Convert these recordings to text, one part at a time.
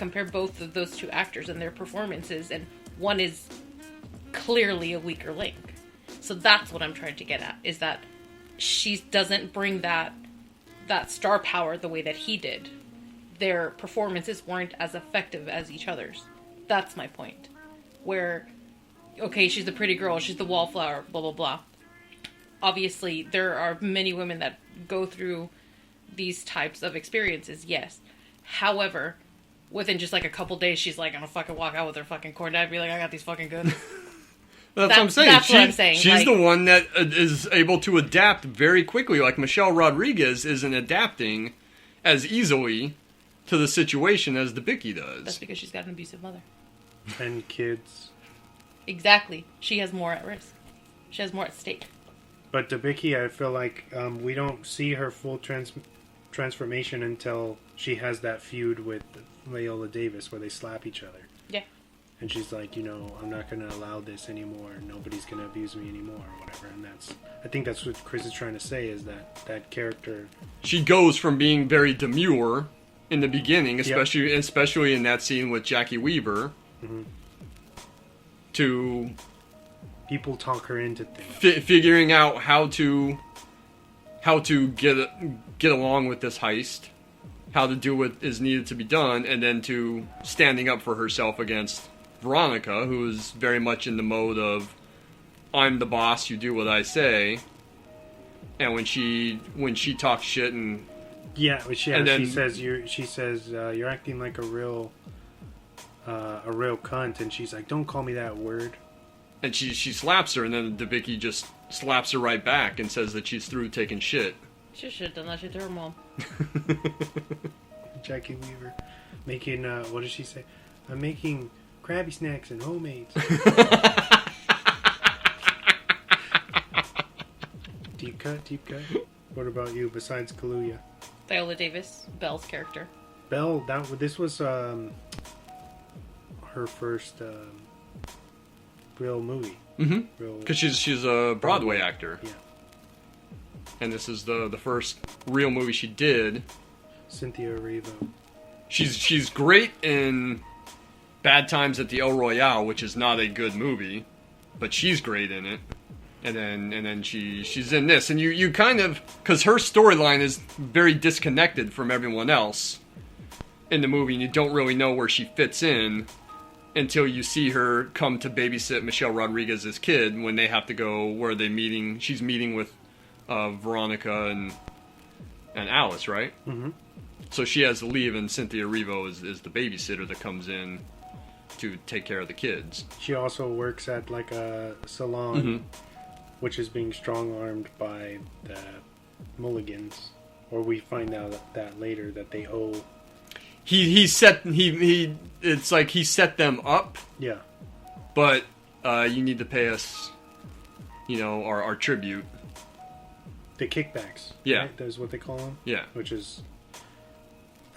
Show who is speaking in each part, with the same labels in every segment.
Speaker 1: compare both of those two actors and their performances, and one is clearly a weaker link. So that's what I'm trying to get at, is that she doesn't bring that star power the way that he did. Their performances weren't as effective as each other's. That's my point. Where, okay, she's the pretty girl, she's the wallflower, blah, blah, blah. Obviously, there are many women that go through these types of experiences, yes. However, within just like a couple days, she's like gonna fucking walk out with her fucking cornet and be like, I got these fucking goods.
Speaker 2: That's what I'm saying.
Speaker 1: That's what I'm saying.
Speaker 2: She's the one that is able to adapt very quickly. Like Michelle Rodriguez isn't adapting as easily to the situation as Debicki does.
Speaker 1: That's because she's got an abusive mother.
Speaker 3: And kids.
Speaker 1: Exactly. She has more at risk. She has more at stake.
Speaker 3: But Debicki, I feel like we don't see her full transformation until she has that feud with Viola Davis where they slap each other.
Speaker 1: Yeah.
Speaker 3: And she's like, I'm not going to allow this anymore. Nobody's going to abuse me anymore or whatever. And I think that's what Chris is trying to say, is that character.
Speaker 2: She goes from being very demure in the beginning, especially in that scene with Jackie Weaver, to
Speaker 3: people talk her into things.
Speaker 2: Figuring out how to get along with this heist, how to do what is needed to be done, and then to standing up for herself against Veronica, who is very much in the mode of, I'm the boss, you do what I say. And when she talks shit and
Speaker 3: she says you're acting like a real cunt, and she's like, don't call me that word.
Speaker 2: And she slaps her, and then Debicki just slaps her right back and says that she's through taking shit.
Speaker 1: She should have done that shit to her mom.
Speaker 3: Jackie Weaver making what does she say? I'm making Krabby snacks and homemades. Deep cut. What about you besides Kaluuya?
Speaker 1: Viola Davis, Belle's character.
Speaker 3: Belle, this was her first real movie.
Speaker 2: Mm-hmm. Because she's a Broadway actor.
Speaker 3: Yeah.
Speaker 2: And this is the first real movie she did.
Speaker 3: Cynthia Erivo.
Speaker 2: She's great in Bad Times at the El Royale, which is not a good movie, but she's great in it. And then she's in this, and you kind of, because her storyline is very disconnected from everyone else in the movie, and you don't really know where she fits in until you see her come to babysit Michelle Rodriguez's kid when they have to go where they meeting. She's meeting with Veronica and Alice, right? Mm-hmm. So she has to leave, and Cynthia Erivo is the babysitter that comes in to take care of the kids.
Speaker 3: She also works at like a salon, which is being strong-armed by the Mulligans, or we find out that later that they owe.
Speaker 2: It's like he set them up.
Speaker 3: Yeah.
Speaker 2: But you need to pay us, our tribute.
Speaker 3: The kickbacks.
Speaker 2: Yeah.
Speaker 3: Right? That's what they call them?
Speaker 2: Yeah.
Speaker 3: Which is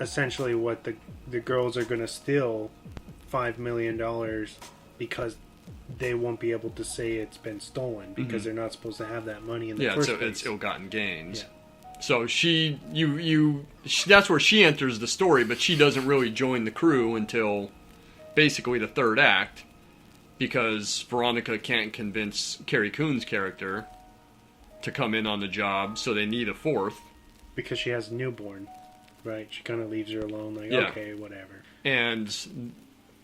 Speaker 3: essentially what the girls are going to steal $5 million because they won't be able to say it's been stolen because they're not supposed to have that money in the first place.
Speaker 2: It's ill-gotten gains.
Speaker 3: Yeah.
Speaker 2: So that's where she enters the story, but she doesn't really join the crew until basically the third act, because Veronica can't convince Carrie Coon's character to come in on the job, so they need a fourth.
Speaker 3: Because she has a newborn, right? She kind of leaves her alone, okay, whatever.
Speaker 2: And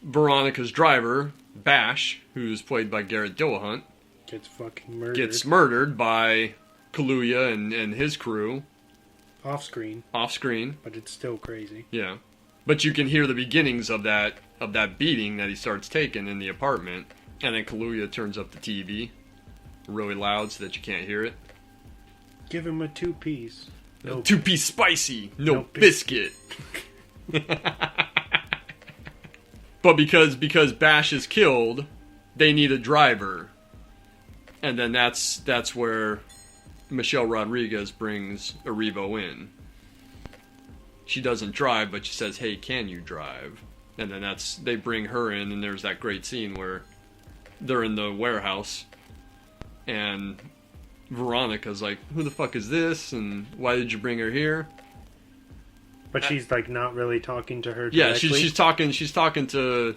Speaker 2: Veronica's driver, Bash, who's played by Garrett Dillahunt, gets murdered by Kaluuya and his crew.
Speaker 3: Off screen.
Speaker 2: But
Speaker 3: it's still crazy.
Speaker 2: Yeah. But you can hear the beginnings of that beating that he starts taking in the apartment. And then Kaluuya turns up the TV really loud so that you can't hear it.
Speaker 3: Give him a 2-piece.
Speaker 2: No, 2-piece spicy. No biscuit. But because Bash is killed, they need a driver. And then that's where Michelle Rodriguez brings Erivo in. She doesn't drive, but she says, hey, can you drive? And then they bring her in, and there's that great scene where they're in the warehouse, and Veronica's like, who the fuck is this, and why did you bring her here?
Speaker 3: But she's like not really talking to her
Speaker 2: Yeah,
Speaker 3: directly.
Speaker 2: she's talking to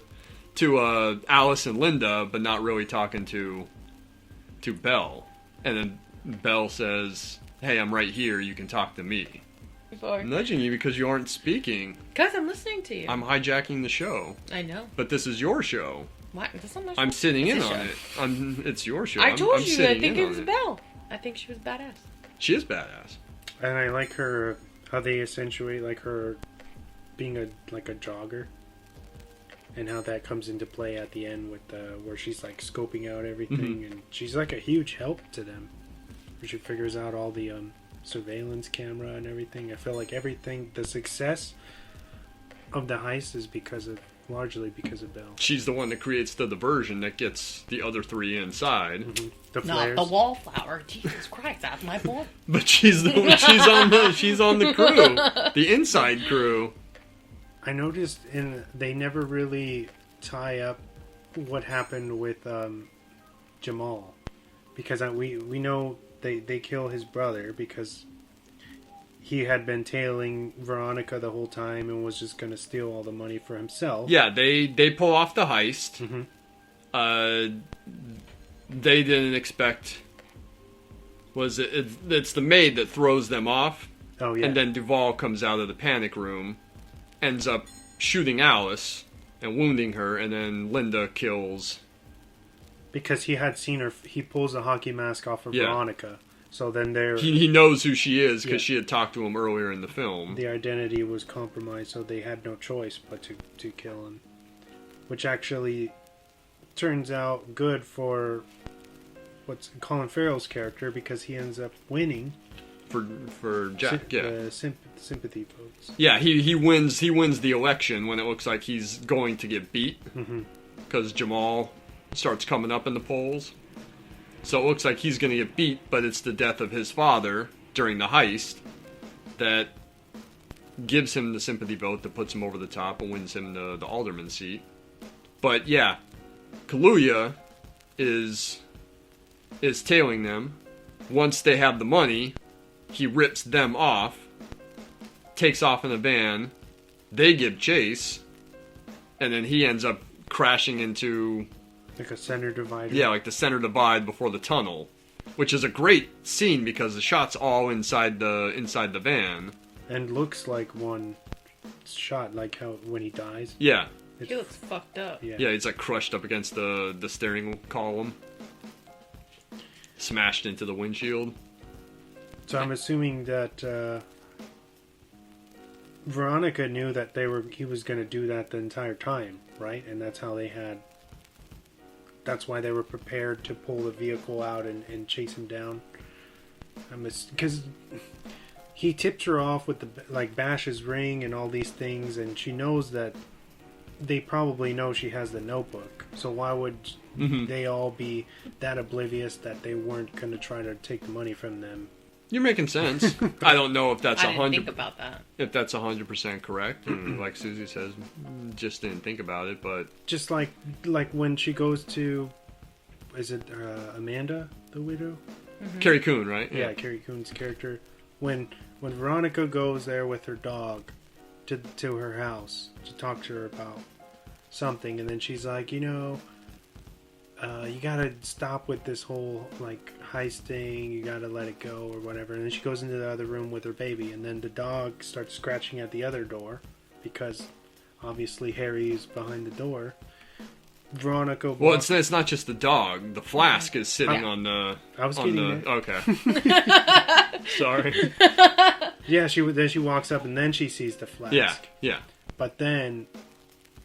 Speaker 2: Alice and Linda, but not really talking to Belle. And then Belle says, "Hey, I'm right here. You can talk to me." I'm nudging you because you aren't speaking.
Speaker 1: Because I'm listening to you.
Speaker 2: I'm hijacking the show.
Speaker 1: I know.
Speaker 2: But this is your show.
Speaker 1: What? That's not my show.
Speaker 2: I'm sitting in
Speaker 1: It's
Speaker 2: on
Speaker 1: a
Speaker 2: it. It's your show.
Speaker 1: I told
Speaker 2: I'm
Speaker 1: you. I
Speaker 2: sitting
Speaker 1: think
Speaker 2: in
Speaker 1: it was
Speaker 2: on
Speaker 1: Belle. I think she was badass.
Speaker 2: She is badass.
Speaker 3: And I like her, how they accentuate like her being a jogger. And how that comes into play at the end with where she's like scoping out everything. And she's like a huge help to them. Where she figures out all the surveillance camera and everything. I feel like everything, the success of the heist is largely because of Belle.
Speaker 2: She's the one that creates the diversion that gets the other three inside.
Speaker 3: The
Speaker 1: Not
Speaker 3: flares.
Speaker 1: the wallflower. Jesus Christ, that's my point.
Speaker 2: But she's on the crew, the inside crew.
Speaker 3: I noticed they never really tie up what happened with Jamal, because we know they kill his brother because he had been tailing Veronica the whole time and was just going to steal all the money for himself.
Speaker 2: Yeah, they pull off the heist. They didn't expect. It's the maid that throws them off.
Speaker 3: Oh yeah.
Speaker 2: And then Duvall comes out of the panic room, ends up shooting Alice and wounding her, and then Linda kills.
Speaker 3: Because he had seen her, he pulls the hockey mask off of Veronica. So then
Speaker 2: he knows who she is because she had talked to him earlier in the film.
Speaker 3: The identity was compromised, so they had no choice but to kill him. Which actually turns out good for Colin Farrell's character, because he ends up winning.
Speaker 2: For Jack,
Speaker 3: sympathy votes.
Speaker 2: Yeah, he wins the election when it looks like he's going to get beat. Because Jamal starts coming up in the polls. So it looks like he's going to get beat, but it's the death of his father during the heist that gives him the sympathy vote that puts him over the top and wins him the alderman seat. But yeah, Kaluuya is tailing them. Once they have the money, he rips them off, takes off in a van, they give chase, and then he ends up crashing into...
Speaker 3: Like a center divider.
Speaker 2: Yeah, like the center divide before the tunnel, which is a great scene because the shot's all inside the van.
Speaker 3: And looks like one shot, like how when he dies.
Speaker 2: Yeah.
Speaker 1: He looks fucked up.
Speaker 2: Yeah, he's like crushed up against the steering column. Smashed into the windshield.
Speaker 3: So I'm assuming that Veronica knew that he was going to do that the entire time, right? And that's how that's why they were prepared to pull the vehicle out and chase him down. Because he tips her off with bash his ring and all these things, and she knows that they probably know she has the notebook. So why would they all be that oblivious that they weren't going to try to take the money from them?
Speaker 2: You're making sense. I don't know if that's
Speaker 1: I didn't think about that.
Speaker 2: If that's 100% correct. And like Susie says, just didn't think about it. But
Speaker 3: just like when she goes to, is it Amanda, the widow?
Speaker 2: Carrie Coon, right?
Speaker 3: Yeah, Carrie Coon's character. When Veronica goes there with her dog to her house to talk to her about something, and then she's like, you gotta stop with this whole heist thing, you gotta let it go or whatever. And then she goes into the other room with her baby, and then the dog starts scratching at the other door because obviously Harry's behind the door. Veronica
Speaker 2: it's not just the dog. The flask is sitting on the...
Speaker 3: I was getting it.
Speaker 2: Okay. Sorry.
Speaker 3: Yeah, then she walks up and then she sees the flask.
Speaker 2: Yeah.
Speaker 3: But then,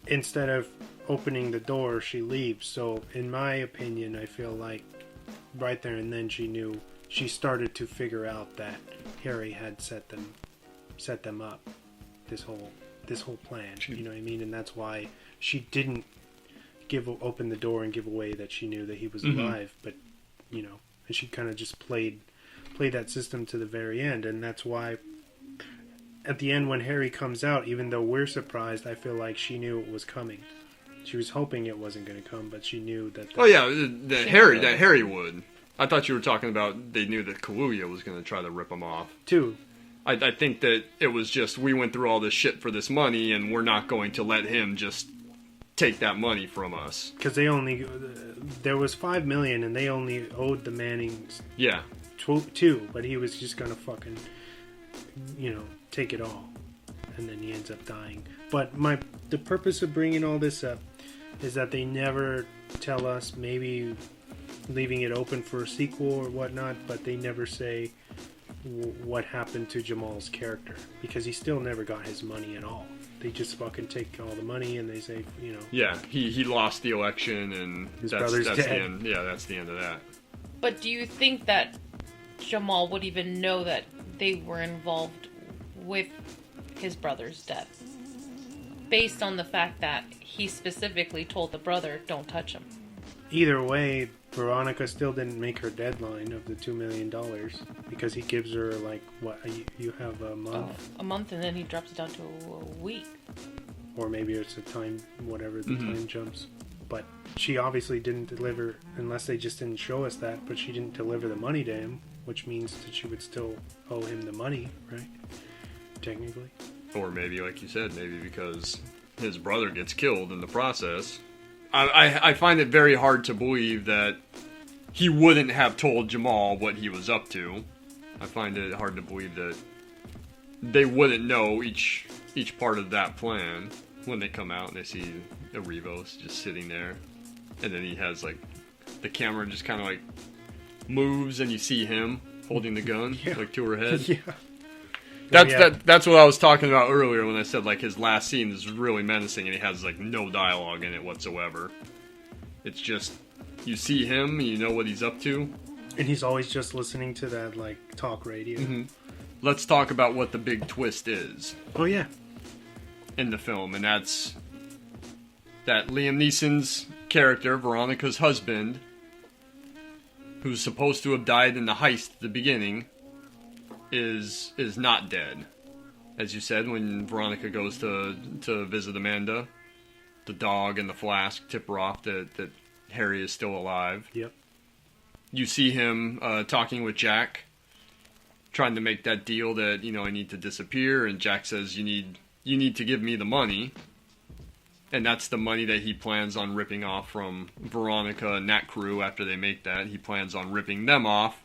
Speaker 3: instead of opening the door, she leaves. So, in my opinion, I feel like right there and then she started to figure out that Harry had set them up. This whole plan. You know what I mean? And that's why she didn't open the door and give away that she knew that he was alive. But, and she kind of just played that system to the very end. And that's why at the end when Harry comes out, even though we're surprised, I feel like she knew it was coming. She was hoping it wasn't going to come, but she knew that...
Speaker 2: that Harry would. I thought you were talking about they knew that Kaluuya was going to try to rip him off.
Speaker 3: Too.
Speaker 2: I think that it was just, we went through all this shit for this money, and we're not going to let him just take that money from us.
Speaker 3: Because there was $5 million, and they only owed the Mannings
Speaker 2: Yeah.
Speaker 3: two, but he was just gonna fucking, take it all, and then he ends up dying. But the purpose of bringing all this up is that they never tell us, maybe leaving it open for a sequel or whatnot, but they never say what happened to Jamal's character, because he still never got his money at all. They just fucking take all the money and they say,
Speaker 2: Yeah, he lost the election, and
Speaker 3: his
Speaker 2: that's
Speaker 3: brother's
Speaker 2: the
Speaker 3: dead.
Speaker 2: end. Yeah, that's the end of that.
Speaker 1: But do you think that Jamal would even know that they were involved with his brother's death? Based on the fact that he specifically told the brother, don't touch him.
Speaker 3: Either way, Veronica still didn't make her deadline of the $2 million, because he gives her, you have a month?
Speaker 1: A month, and then he drops it down to a week.
Speaker 3: Or maybe it's a time, whatever the time jumps. But she obviously didn't deliver, unless they just didn't show us that, but she didn't deliver the money to him, which means that she would still owe him the money, right? Technically.
Speaker 2: Or maybe, like you said, maybe because his brother gets killed in the process. I find it very hard to believe that he wouldn't have told Jamal what he was up to. I find it hard to believe that they wouldn't know each part of that plan when they come out and they see Arrivos just sitting there. And then he has, the camera just kind of, moves and you see him holding the gun, to her head.
Speaker 3: Yeah.
Speaker 2: That's what I was talking about earlier when I said, his last scene is really menacing and he has, no dialogue in it whatsoever. It's just, you see him and you know what he's up to.
Speaker 3: And he's always just listening to that, talk radio.
Speaker 2: Mm-hmm. Let's talk about what the big twist is.
Speaker 3: Oh, yeah.
Speaker 2: In the film, and that's that Liam Neeson's character, Veronica's husband, who's supposed to have died in the heist at the beginning, is not dead. As you said, when Veronica goes to visit Amanda, the dog and the flask tip her off that Harry is still alive.
Speaker 3: Yep.
Speaker 2: You see him talking with Jack, trying to make that deal that, I need to disappear, and Jack says, you need to give me the money. And that's the money that he plans on ripping off from Veronica and that crew after they make that. He plans on ripping them off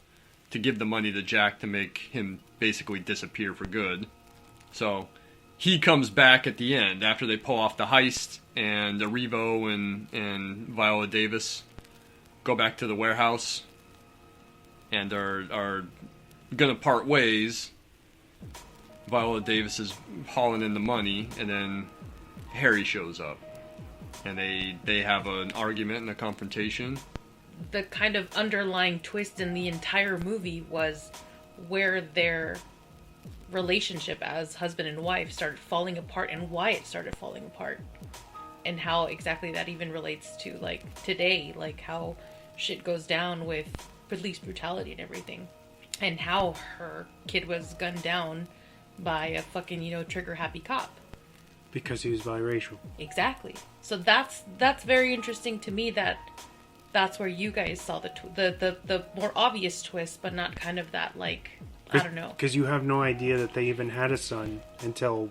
Speaker 2: to give the money to Jack to make him basically disappear for good. So he comes back at the end after they pull off the heist, and Arrivo and Viola Davis go back to the warehouse and are gonna part ways. Viola Davis is hauling in the money, and then Harry shows up, and they have an argument and a confrontation.
Speaker 1: The kind of underlying twist in the entire movie was where their relationship as husband and wife started falling apart, and why it started falling apart, and how exactly that even relates to today, how shit goes down with police brutality and everything, and how her kid was gunned down by a fucking trigger happy cop
Speaker 3: Because he was biracial.
Speaker 1: exactly. So that's very interesting to me, that's where you guys saw the more obvious twist, but not kind of that I don't know.
Speaker 3: Because you have no idea that they even had a son until,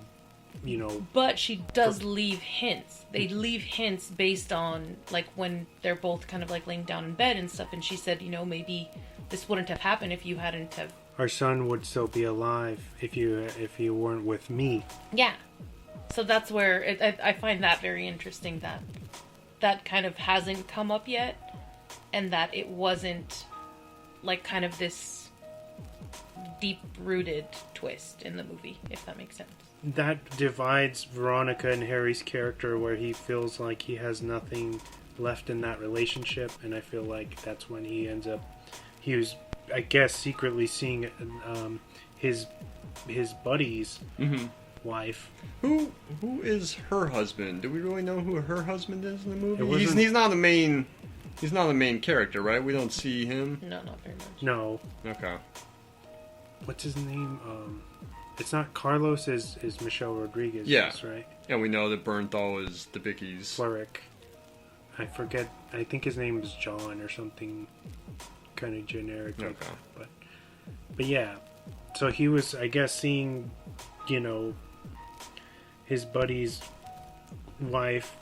Speaker 1: But she does leave hints. They leave hints based on when they're both kind of laying down in bed and stuff. And she said, maybe this wouldn't have happened if you hadn't have.
Speaker 3: Our son would still be alive if you weren't with me.
Speaker 1: Yeah. So that's where I find that very interesting, that kind of hasn't come up yet, and that it wasn't kind of this deep-rooted twist in the movie, if that makes sense.
Speaker 3: That divides Veronica and Harry's character, where he feels like he has nothing left in that relationship, and I feel like that's when he ends up. He was, I guess, secretly seeing his buddy's wife.
Speaker 2: Who is her husband? Do we really know who her husband is in the movie?
Speaker 3: He's
Speaker 2: not the main. He's not the main character, right? We don't see him.
Speaker 1: No, not very much.
Speaker 3: No.
Speaker 2: Okay.
Speaker 3: What's his name? It's not Carlos. Is Michelle Rodriguez?
Speaker 2: Yeah.
Speaker 3: Right.
Speaker 2: And we know that Bernthal is Debicki's.
Speaker 3: Flurick. I forget. I think his name is John or something kind of generic.
Speaker 2: Okay.
Speaker 3: But yeah, So he was, I guess, seeing, his buddy's wife